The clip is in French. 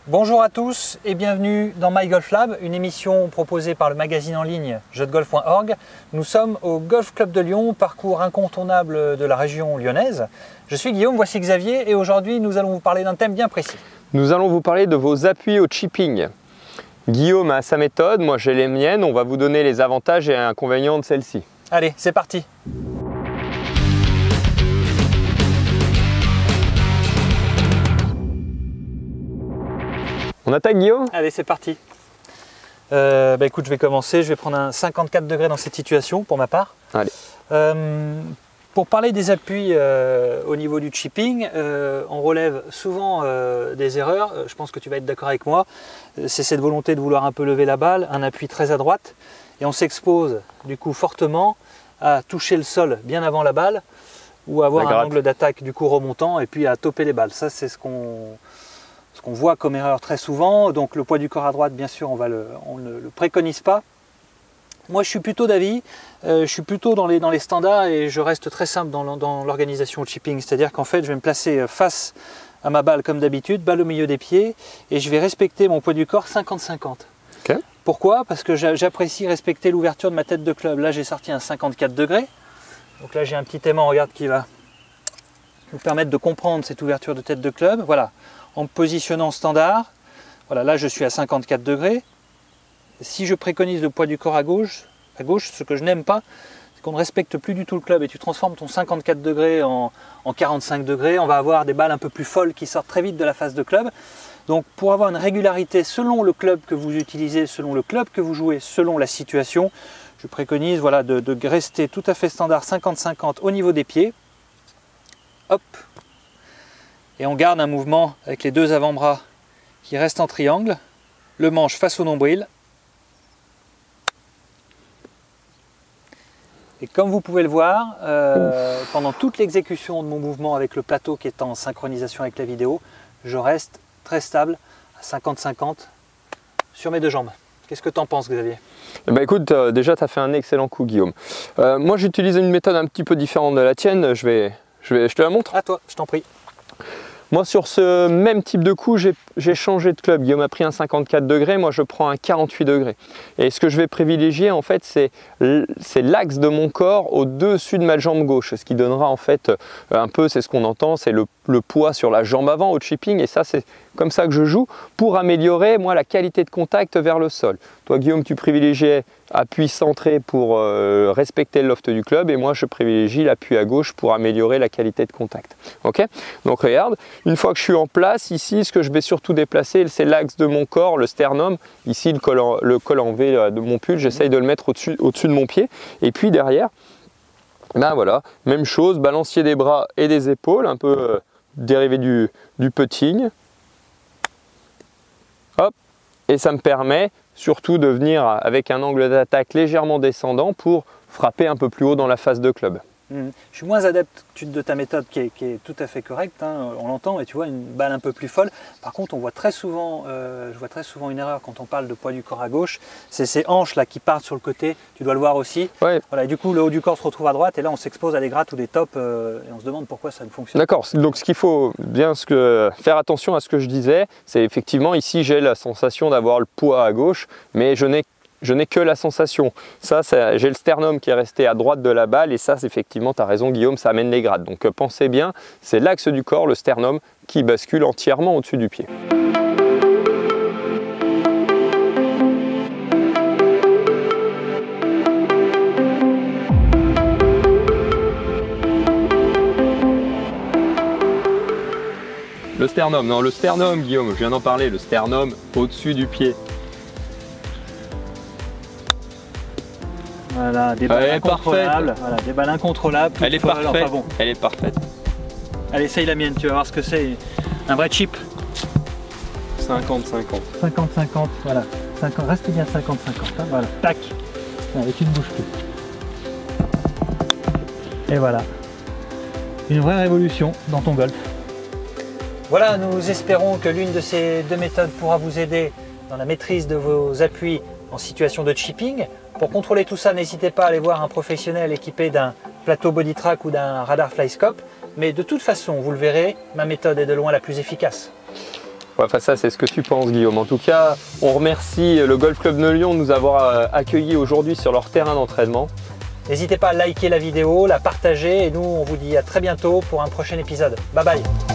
Bonjour à tous et bienvenue dans My Golf Lab, une émission proposée par le magazine en ligne jeuxdegolf.org. Nous sommes au Golf Club de Lyon, parcours incontournable de la région lyonnaise. Je suis Guillaume, voici Xavier et aujourd'hui nous allons vous parler d'un thème bien précis. Nous allons vous parler de vos appuis au chipping. Guillaume a sa méthode, moi j'ai les miennes, on va vous donner les avantages et inconvénients de celle-ci. Allez, c'est parti! On attaque Guillaume? Allez, c'est parti. Écoute, je vais commencer. Je vais prendre un 54 degrés dans cette situation pour ma part. Allez. Pour parler des appuis au niveau du chipping, on relève souvent des erreurs. Je pense que tu vas être d'accord avec moi. C'est cette volonté de vouloir un peu lever la balle, un appui très à droite. Et on s'expose du coup fortement à toucher le sol bien avant la balle ou à avoir un angle d'attaque du coup remontant et puis à topper les balles. Ça, c'est ce qu'on voit comme erreur très souvent. Donc le poids du corps à droite, bien sûr, on ne le préconise pas. Moi, je suis plutôt d'avis, je suis plutôt dans les standards et je reste très simple dans l'organisation au chipping. C'est-à-dire qu'en fait, je vais me placer face à ma balle comme d'habitude, balle au milieu des pieds, et je vais respecter mon poids du corps 50-50. Okay. Pourquoi? Parce que j'apprécie respecter l'ouverture de ma tête de club. Là, j'ai sorti un 54 degrés. Donc là, j'ai un petit aimant, regarde, qui va nous permettre de comprendre cette ouverture de tête de club. Voilà. En me positionnant standard, voilà, là je suis à 54 degrés. Si je préconise le poids du corps à gauche, ce que je n'aime pas, c'est qu'on ne respecte plus du tout le club et tu transformes ton 54 degrés en 45 degrés, on va avoir des balles un peu plus folles qui sortent très vite de la face de club. Donc pour avoir une régularité selon le club que vous utilisez, selon le club que vous jouez, selon la situation, je préconise voilà, de rester tout à fait standard 50-50 au niveau des pieds. Hop. Et on garde un mouvement avec les deux avant-bras qui restent en triangle, le manche face au nombril. Et comme vous pouvez le voir, pendant toute l'exécution de mon mouvement avec le plateau qui est en synchronisation avec la vidéo, je reste très stable à 50-50 sur mes deux jambes. Qu'est-ce que tu en penses, Xavier? Écoute, déjà tu as fait un excellent coup, Guillaume. Moi j'utilise une méthode un petit peu différente de la tienne, je te la montre. À toi, je t'en prie. Moi sur ce même type de coup, j'ai changé de club. Guillaume a pris un 54 degrés, moi je prends un 48 degrés. Et ce que je vais privilégier en fait, c'est l'axe de mon corps au-dessus de ma jambe gauche. Ce qui donnera en fait un peu, c'est ce qu'on entend, c'est le poids sur la jambe avant au chipping. Et ça c'est comme ça que je joue pour améliorer moi la qualité de contact vers le sol. Toi Guillaume, tu privilégiais appui centré pour respecter le loft du club et moi je privilégie l'appui à gauche pour améliorer la qualité de contact. Ok? Donc regarde, une fois que je suis en place, ici ce que je vais surtout déplacer c'est l'axe de mon corps, le sternum, ici le col en V de mon pull, j'essaye de le mettre au-dessus de mon pied et puis derrière, ben voilà, même chose, balancier des bras et des épaules, un peu dérivé du putting. Hop, et ça me permet surtout de venir avec un angle d'attaque légèrement descendant pour frapper un peu plus haut dans la face de club. Je suis moins adepte de ta méthode qui est tout à fait correcte, hein, on l'entend, et tu vois, une balle un peu plus folle. Par contre, on voit très souvent, je vois très souvent une erreur quand on parle de poids du corps à gauche, c'est ces hanches là qui partent sur le côté, tu dois le voir aussi. Ouais. Voilà, et du coup, le haut du corps se retrouve à droite, et là on s'expose à des grattes ou des tops, et on se demande pourquoi ça ne fonctionne pas. D'accord, donc ce qu'il faut bien faire attention à ce que je disais, c'est effectivement ici j'ai la sensation d'avoir le poids à gauche, mais je n'ai que la sensation. Ça j'ai le sternum qui est resté à droite de la balle et ça, effectivement, tu as raison Guillaume, ça amène les grades. Donc pensez bien, c'est l'axe du corps, le sternum, qui bascule entièrement au-dessus du pied. Le sternum, non, le sternum Guillaume, je viens d'en parler, le sternum au-dessus du pied. Voilà, des balles incontrôlables. Voilà, des balles incontrôlables. Elle est parfaite. Enfin bon. Elle est parfaite. Allez, essaye la mienne, tu vas voir ce que c'est. Un vrai chip. 50-50. 50-50, voilà. Reste bien 50-50. Hein, voilà. Tac. Allez, tu ne bouges plus. Et voilà. Une vraie révolution dans ton golf. Voilà, nous espérons que l'une de ces deux méthodes pourra vous aider dans la maîtrise de vos appuis en situation de chipping. Pour contrôler tout ça, n'hésitez pas à aller voir un professionnel équipé d'un plateau BodyTrack ou d'un radar FlyScope. Mais de toute façon, vous le verrez, ma méthode est de loin la plus efficace. Ouais, enfin ça c'est ce que tu penses Guillaume. En tout cas, on remercie le Golf Club de Lyon de nous avoir accueillis aujourd'hui sur leur terrain d'entraînement. N'hésitez pas à liker la vidéo, la partager et nous on vous dit à très bientôt pour un prochain épisode. Bye bye.